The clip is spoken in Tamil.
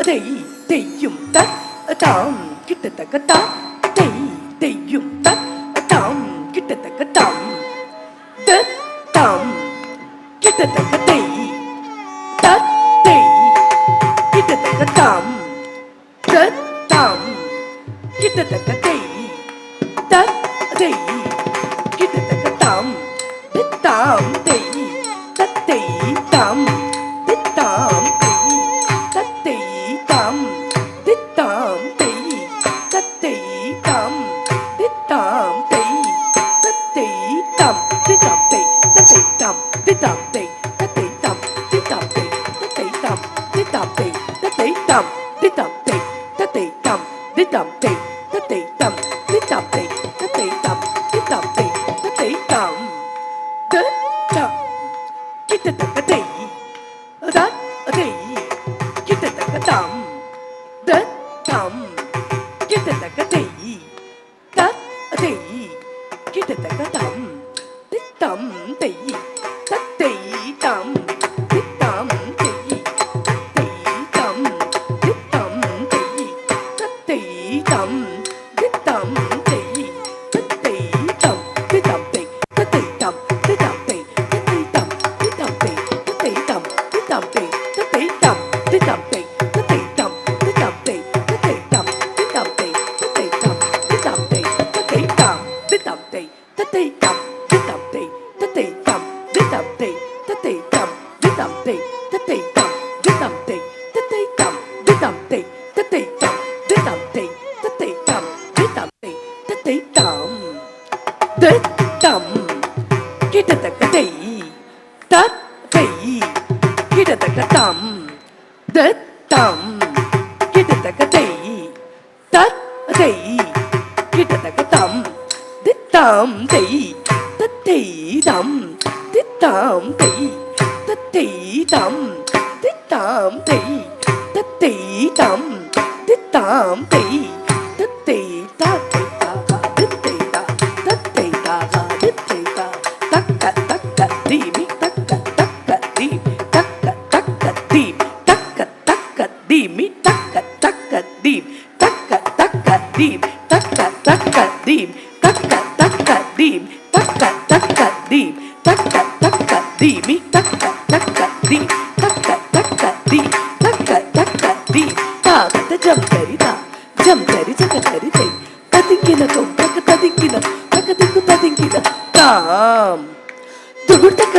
தெய்யும் தாம் கிட்டத்தக்க தெய்யும் தாம் கிட்டத்தக்க தாம் கிட்டத்தக்க கிட்டத்தக்க தாம் கிட்டத்தக்க கிட்டத்தக்க தாம் தாம் தத்தை தாம் தாம் தத்தை தாம் தாம் தத்தை தாம் தாம் தத்தை தாம் தத்தை தாம் தாம் தத்தை தாம் தத்தை தாம் தாம் தத்தை தாம் தத்தை தாம் தாம் தத்தை தாம் தாம் தத்தை தாம் தத்தை தாம் கிட்டத்தக்க கிட்டத்தக்க தாம் தாம் கிட்டத்தக்க கிட்டத்தக்க தாம் தாம் தத்தை தாம் தாம் தத்தை தாம் தாம் தத்தை தாம் தாம் தத்தை தாம் தத்தை தாம் துகுட்டக்க